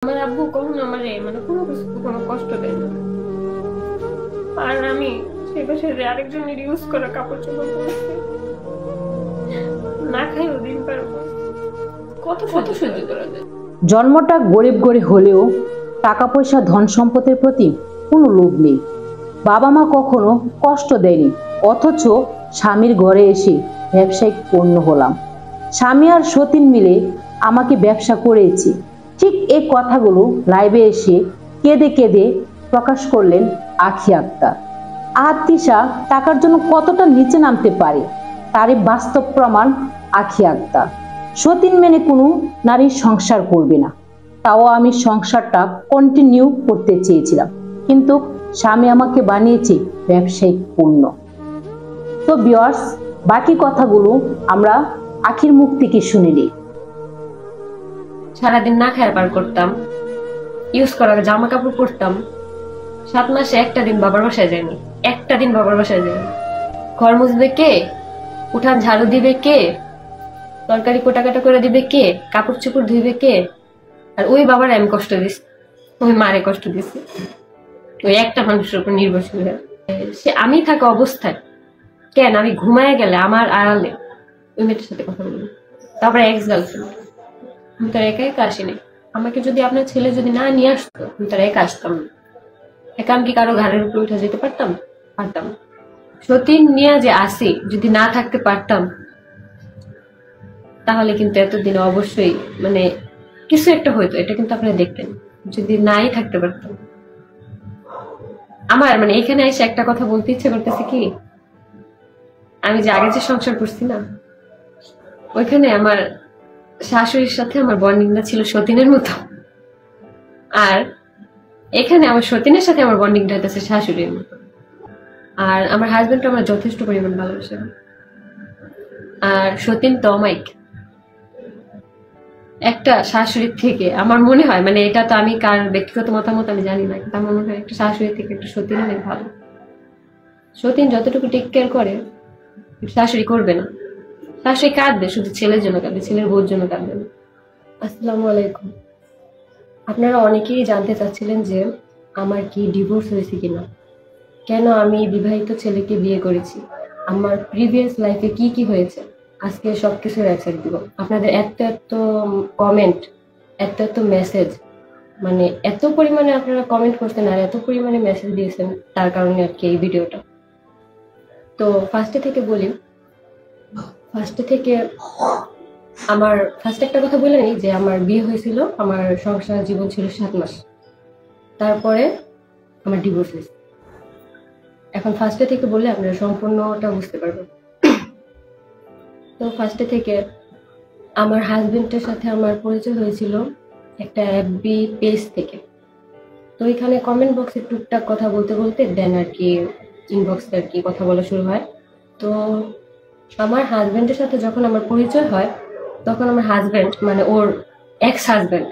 আমার আব্বু কখনো আমারে মানে কোনো কিছু কোনো কষ্ট দেয় না। আর আমি সেই পাশে যে আরেকজনের ইউজ করা কাপড় চোপড় পরছি, না খাইও দিন পার করছি। কত কত সহ্য সহ্য করা যায়? করা যায়? জন্মটা গরিব গরিব হলেও টাকা পয়সা ধন সম্পদের প্রতি কোনো লোভ নেই। বাবা মা কখনো কষ্ট দেয়নি, অথচ স্বামীর ঘরে এসে ব্যবসায়িক পণ্য হলাম। স্বামী আর সতীন মিলে আমাকে ব্যবসা করেছি। ঠিক এই কথাগুলো লাইভে এসে কেঁদে কেঁদে প্রকাশ করলেন আখি আক্তার। আহাতিশা টাকার জন্য কতটা নিচে নামতে পারে তারই বাস্তব প্রমাণ আখি আক্তার। সতীন মেনে কোনো নারী সংসার করবে না, তাও আমি সংসারটা কন্টিনিউ করতে চেয়েছিলাম, কিন্তু স্বামী আমাকে বানিয়েছে ব্যবসায়িক পণ্য। তো ভিউয়ার্স, বাকি কথাগুলো আমরা আখির মুখ থেকে শুনে নিই। সারাদিন না খায় পার করতাম, ইউজ করা জামা কাপড় পরতাম। 7 মাসে একটা দিন বাবার বাসায় যায়নি, একটা দিন বাবার বাসায় যায়নি। ঘর মুছবে কে, উঠান ঝাড়ু দিবে কে, তরকারি কোটাকাটা করে দিবে কে, কাপড় চোপড় ধুইবে কে? আর ওই বাবার আমি কষ্ট দিছি, ওই মারে কষ্ট দিছি, ওই একটা মানুষের উপর নির্ভরশীল হয়ে। সে আমি থাকা অবস্থায় কেন আমি ঘুমায় গেলে আমার আড়ালে ওই মেয়েটার সাথে কথা বলি। তারপরে এক্স গার্লফ্রেন্ড, আমি তার একা একা আসিনি। আমাকে যদি আপনার ছেলে যদি না নিয়ে আসতো, আমি তার একা আসতাম না। একা আমি কি কারো ঘাড়ের উপরে উঠে যেতে পারতাম? পারতাম। সতীন নিয়ে যে আসি, যদি না থাকতে পারতাম তাহলে কিন্তু এতদিন অবশ্যই মানে কিছু একটা হইতো, এটা কিন্তু আপনারা দেখতেন। যদি নাই থাকতে পারতাম, আমার মানে এখানে এসে একটা কথা বলতে ইচ্ছে করতেছে কি, আমি যে আগে যে সংসার করছি না, ওইখানে আমার শাশুড়ির সাথে আমার বন্ডিংটা ছিল সতীনের মতো। আর এখানে আমার সতীনের সাথে আমার বন্ডিংটা হইতেছে শাশুড়ির মতো। আর আমার হাজবেন্ড আমার যথেষ্ট পরিমাণ ভালোবাসে। আর সতীন তো অমায়িক। একটা শাশুড়ির থেকে আমার মনে হয়, মানে এটা তো আমি কার ব্যক্তিগত মতামত আমি জানি না, কিন্তু আমার মনে হয় একটা শাশুড়ির থেকে একটা সতীন অনেক ভালো। সতীন যতটুকু টেক কেয়ার করে শাশুড়ি করবে না। শাশুড়ি কাঁদবে, শুধু ছেলের জন্য কাঁদবে, ছেলের বউর জন্য কাঁদবে না। আসসালামু আলাইকুম। আপনারা অনেকেই জানতে চাচ্ছিলেন যে আমার কি ডিভোর্স হয়েছে কিনা, কেন আমি বিবাহিত ছেলেকে বিয়ে করেছি, আমার প্রিভিয়াস লাইফে কি কি হয়েছে। আজকে সবকিছুর অ্যান্সার দিব। আপনাদের এত এত কমেন্ট, এত এত মেসেজ, মানে এত পরিমাণে আপনারা কমেন্ট করছেন আর এত পরিমাণে মেসেজ দিয়েছেন, তার কারণে আর কি এই ভিডিওটা। তো ফার্স্টে থেকে বলি, আমার ফার্স্ট একটা কথা বলে নিই যে আমার বিয়ে হয়েছিল, আমার সংসার জীবন ছিল 7 মাস, তারপরে আমার ডিভোর্স হয়েছে। এখন ফার্স্টে থেকে বললে আপনারা সম্পূর্ণটা বুঝতে পারবেন। তো ফার্স্টে থেকে আমার হাজবেন্ডের সাথে আমার পরিচয় হয়েছিল একটা এফবি পেজ থেকে। তো এখানে কমেন্ট বক্সে টুকটাক কথা বলতে বলতে দেন আর কি ইনবক্সে আর কি কথা বলা শুরু হয়। তো আমার হাজবেন্ডের সাথে যখন আমার পরিচয় হয়, তখন আমার হাজবেন্ড মানে ওর এক্স হাজবেন্ড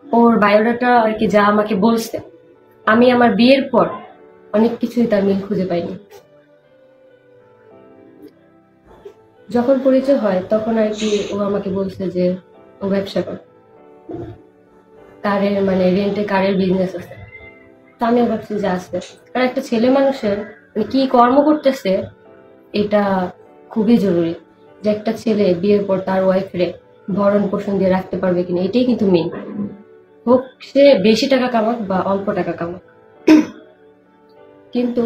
ওর বায়োডাটা আর কি যা আমাকে বলছে, আমি আমার বিয়ের পর অনেক কিছুই তার মিল খুঁজে পাইনি। যখন পরিচয় হয় তখন আর কি ও আমাকে বলছে যে ও ব্যবসা করে, কারের মানে রেন্টে কারের বিজনেস আছে। তা আমিও ভাবছি যে আসবে, কারণ একটা ছেলে মানুষের মানে কি কর্ম করতেছে এটা খুবই জরুরি, যে একটা ছেলে বিয়ের পর তার ওয়াইফরে ভরণ পোষণ দিয়ে রাখতে পারবে কিনা, এটাই কিন্তু মেইন। হোক সে বেশি টাকা কামাক বা অল্প টাকা কামাক। কিন্তু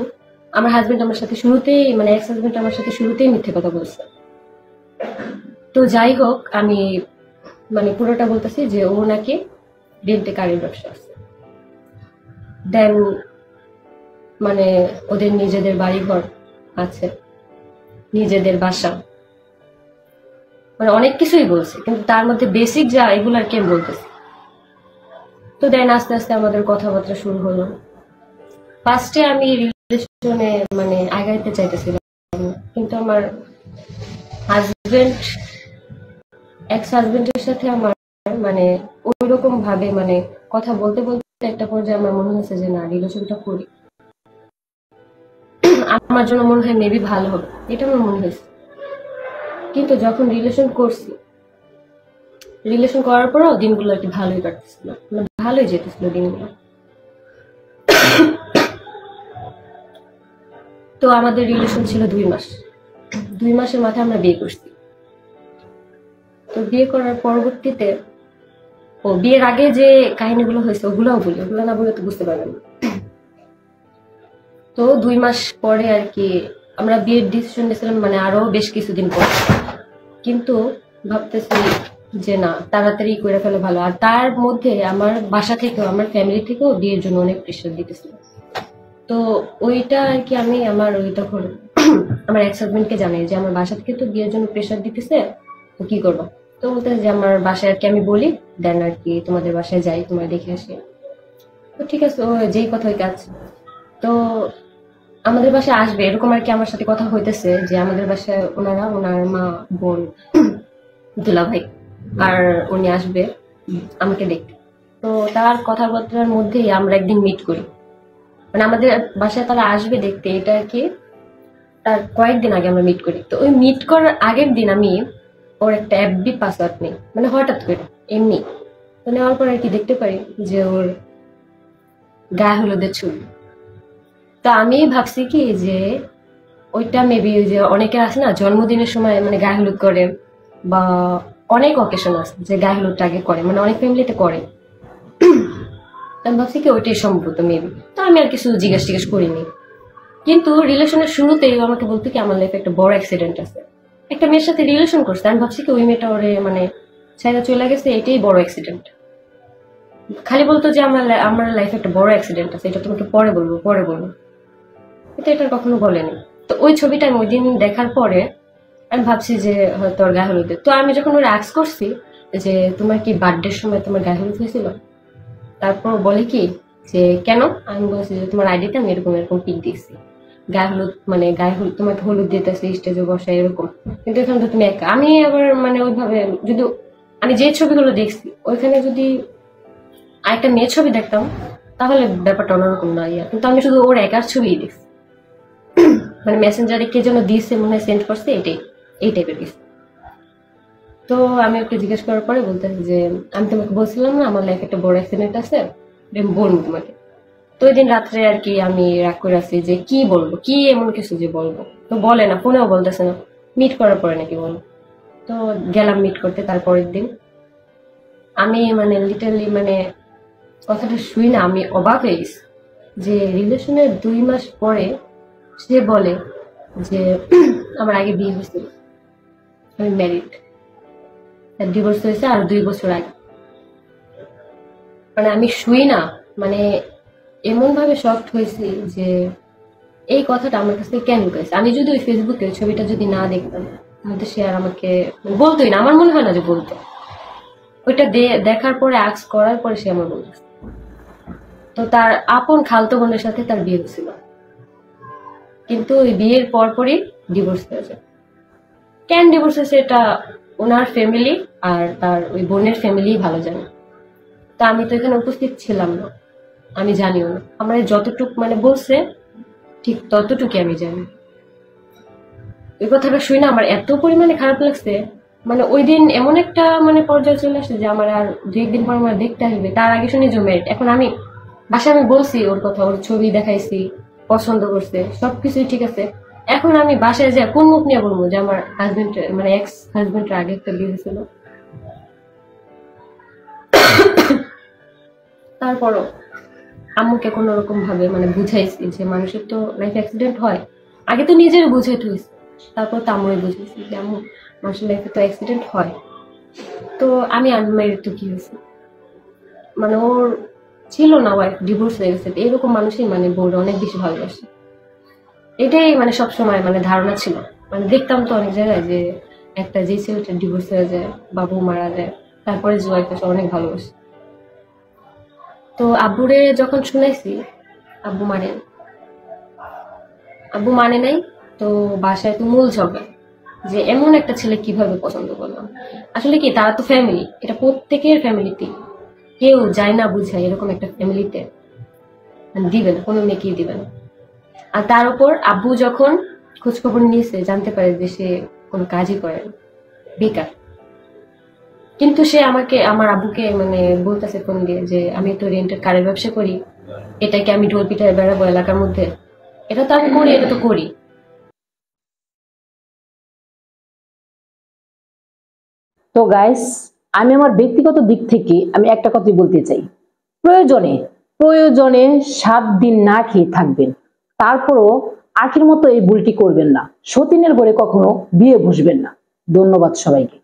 আমার হাজবেন্ড আমার সাথে শুরুতেই মানে এক্স হাজবেন্ড আমার সাথে শুরুতেই মিথ্যে কথা বলছে। তো যাই হোক, আমি মানে পুরোটা বলতেছি যে ও নাকি রেন্টে কারের ব্যবসা আছে, দেন মানে ওদের নিজেদের বাড়িঘর আছে, নিজেদের বাসা, মানে অনেক কিছুই বলছে, কিন্তু তার মধ্যে বেসিক যা এগুলো আর কি আমি বলতেছি। তো দেন আস্তে আস্তে আমাদের কথাবার্তা শুরু হলো। ফার্স্টে আমি রিলেশনে মানে আগাইতে চাইতেছিলাম, কিন্তু আমার হাজবেন্ড এক্স হাজবেন্ডের সাথে আমার মানে ওইরকম ভাবে মানে কথা বলতে বলতে একটা পর্যায়ে আমার মনে হয়েছে যে না, রিলেশনটা করি, আমার জন্য মনে হয় মেবি ভালো হবে, এটা আমার মনে হয়েছে। কিন্তু যখন রিলেশন করছি, রিলেশন করার পরেও দিনগুলো আর কি ভালোই কাটতেছিল, মানে ভালোই যেতেছিল দিনগুলো। তো আমাদের রিলেশন ছিল 2 মাস। 2 মাসের মাথায় আমরা বিয়ে করছি। তো বিয়ে করার পরবর্তীতে বিয়ের আগে যে কাহিনীগুলো হয়েছে ওগুলোও বলি, ওগুলো না বলে তো বুঝতে পারবেন না। তো 2 মাস পরে আর কি আমরা বিয়ের ডিসিশন নিয়েছিলাম, মানে আরো বেশ কিছুদিন পর, কিন্তু ভাবতেছি যে না, তাড়াতাড়ি করে ফেলে ভালো। আর তার মধ্যে আমার বাসা থেকেও, আমার ফ্যামিলি থেকেও বিয়ের জন্য অনেক প্রেশার দিতেছিল। তো ওইটা আর কি আমি আমার ওই তখন আমার এক্স হাজবেন্ডকে জানাই যে আমার বাসা থেকে তো বিয়ের জন্য প্রেশার দিতেছে, তো কি করবো। তো বলতেছে যে আমার বাসায় আর কি আমি বলি, দেন আর কি তোমাদের বাসায় যাই, তোমার দেখে আসি। তো ঠিক আছে, ও যেই কথা ওই কাজ। তো আমাদের বাসায় আসবে এরকম আর কি আমার সাথে কথা হইতেছে যে আমাদের বাসায় ওনারা, ওনার মা, বোন, দুলা ভাই আর উনি আসবে আমাকে দেখতে। তো তার কথাবার্তার মধ্যেই আমরা একদিন মিট করি, মানে আমাদের বাসায় তারা আসবে দেখতে, এটা আর কি তার কয়েকদিন আগে আমরা মিট করি। তো ওই মিট করার আগের দিন আমি ওর একটা এফবি পাসওয়ার্ড নেই, মানে হঠাৎ করে এমনি। তো নেওয়ার পর আর কি দেখতে পারি যে ওর গায়ে হলুদের ছবি। তো আমি ভাবছি কি যে ওইটা মেবি ওই যে অনেকে আছে না জন্মদিনের সময় মানে গায়ে হলুদ করে, বা অনেক অকেশন আছে যে গায়ে হলুদটা আগে করে, মানে অনেক ফ্যামিলিতে করে। আমি ভাবছি কি ওইটাই সম্ভবত মেবি। তো আমি আর কিছু জিজ্ঞেস করিনি। কিন্তু রিলেশনের শুরুতেই ও আমাকে বলতো কি আমার লাইফে একটা বড় অ্যাক্সিডেন্ট আছে, একটা মেয়ের সাথে রিলেশন করছে। আমি ভাবছি কি ওই মেয়েটা ওরে মানে ছেড়ে চলে গেছে, এটাই বড় অ্যাক্সিডেন্ট। খালি বলতো যে আমার লাইফে একটা বড় অ্যাক্সিডেন্ট আছে, এটা তোমাকে পরে বলবো পরে বলবো, এটা কখনো বলেনি। তো ওই ছবিটা আমি ওই দিন দেখার পরে আমি ভাবছি যে হয়তো ওর গায়ে হলুদ। তো আমি যখন ওরা আস্ক করছি যে তোমার কি বার্থডের সময় তোমার গায়ে হলুদ হয়েছিল, তারপর বলে কি যে কেন, আমি বলছি যে তোমার আইডিতে আমি এরকম এরকম পিক দিয়েছি, গায়ে হলুদ মানে গায়ে হলুদ তোমাকে হলুদ দিতেছে স্টেজে বসে এরকম, কিন্তু এখানে তো তুমি একা। আমি আবার মানে ওইভাবে যদি আমি যে ছবিগুলো দেখছি ওইখানে যদি আরেকটা মেয়ের ছবি দেখতাম তাহলে ব্যাপারটা অন্যরকম না ইয়া, কিন্তু আমি শুধু ওর একার ছবিই দেখছি, মানে মেসেঞ্জারে কে যেন দিয়েছে মনে হয় সেন্ড করছে, এই টাইপের কিছু। তো আমি ওকে জিজ্ঞেস করার পরে বলতেছি যে আমি তোমাকে বলছিলাম না আমার লাইফে একটা বড় অ্যাক্সিডেন্ট আছে, আমি বলবো তোমাকে। তো ওই দিন রাত্রে আর কি আমি রাগ করে আছি যে কি বলবো, কি এমন কিছু যে বলবো। তো বলে না, ফোনেও বলতেছে না, মিট করার পরে নাকি বলবো। তো গেলাম মিট করতে তারপরের দিন। আমি মানে লিটারলি মানে কথাটা শুই না আমি অবাক হয়ে গেছি যে রিলেশনের 2 মাস পরে সে বলে যে আমার আগে বিয়ে হয়েছিল, আমি ম্যারিড, ডিভোর্স হয়েছে আর 2 বছর আগে। মানে আমি শুই না, মানে এমন ভাবে শকড হয়েছি যে এই কথাটা আমার কাছে কেন লুকাইছে। আমি যদি ওই ফেসবুকে ওই ছবিটা যদি না দেখতাম তাহলে সে আর আমাকে বলতোই না, আমার মনে হয় না যে বলতো। ওইটা দেখার পরে আক্স করার পরে সে আমার বলতেছে। তো তার আপন খালতো বোনের সাথে তার বিয়ে হয়েছিল, কিন্তু ওই বিয়ের পরপরই ডিভোর্স হয়ে যায়। কেন ডিভোর্স হয়েছে এটা ওনার ফ্যামিলি আর তার ওই বোনের ফ্যামিলি ভালো জানে। তা আমি তো এখানে উপস্থিত ছিলাম না, আমি জানিও না। আমার যতটুক মানে বলছে ঠিক ততটুকুই আমি জানি। ওই কথাটা শুই না আমার এত পরিমাণে খারাপ লাগছে, মানে ওই দিন এমন একটা মানে পর্যায়ে চলে আসছে যে আমার আর 2-1 দিন পর আমার দেখতে আসবে। তার আগে শুনি জমেট। এখন আমি বাসায় আমি বলছি ওর কথা, ওর ছবি দেখাইছি, পছন্দ করছে, সবকিছুই ঠিক আছে। এখন আমি বাসায় যাই কোন মুখ নিয়ে বলবো যে আমার হাজবেন্ড মানে এক্স হাজবেন্ডের আগে একটা বিয়ে হয়েছিল। তারপরও আম্মুকে কোনো রকম ভাবে মানে বুঝাইছি যে মানুষের তো লাইফ অ্যাক্সিডেন্ট হয়। আগে তো নিজের বুঝাইতে হয়েছে, তারপর তো আম্মুই বুঝেছি যে আম্মু মানুষের লাইফে তো অ্যাক্সিডেন্ট হয়। তো আমি আনম্যারিড, তো কি হয়েছে, মানে ওর ছিল না ওয়াইফ, ডিভোর্স হয়ে গেছে। এরকম মানুষই মানে বউরে অনেক বেশি ভালোবাসে, এটাই মানে সবসময় মানে ধারণা ছিল। মানে দেখতাম তো অনেক জায়গায় যে একটা যে ছেলেটা ডিভোর্স হয়ে যায় বা বউ মারা যায় তারপরে যে ওয়াইফ আছে অনেক ভালোবাসে। তো আব্বুরে যখন শুনাইছি আব্বু মানে আব্বু মানে নাই। তো বাসায় তো মূল ঝগড়া যে এমন একটা ছেলে কিভাবে পছন্দ করলাম। আসলে কি তারা তো ফ্যামিলি, এটা প্রত্যেকের ফ্যামিলিতে, কেউ যায় না বুঝায় এরকম একটা ফ্যামিলিতে দিবে না, কোনো মেয়েকেই দিবে না। আর তার উপর আব্বু যখন খোঁজখবর নিয়েছে জানতে পারে যে সে কোনো কাজই করে না, বেকার। কিন্তু সে আমাকে, আমার আব্বুকে মানে বলতেছে ফোন দিয়ে যে আমি তো রেন্টের কারের ব্যবসা করি, এটাকে আমি ঢোল পিটায় বেড়াবো এলাকার মধ্যে? এটা তো আমি করি, এটা তো করি। তো গাইস, আমি আমার ব্যক্তিগত দিক থেকে আমি একটা কথাই বলতে চাই, প্রয়োজনে প্রয়োজনে 7 দিন না খেয়ে থাকবেন, তারপরও আখির মতো এই ভুলটি করবেন না। সতীনের ঘরে কখনো বিয়ে বসবেন না। ধন্যবাদ সবাইকে।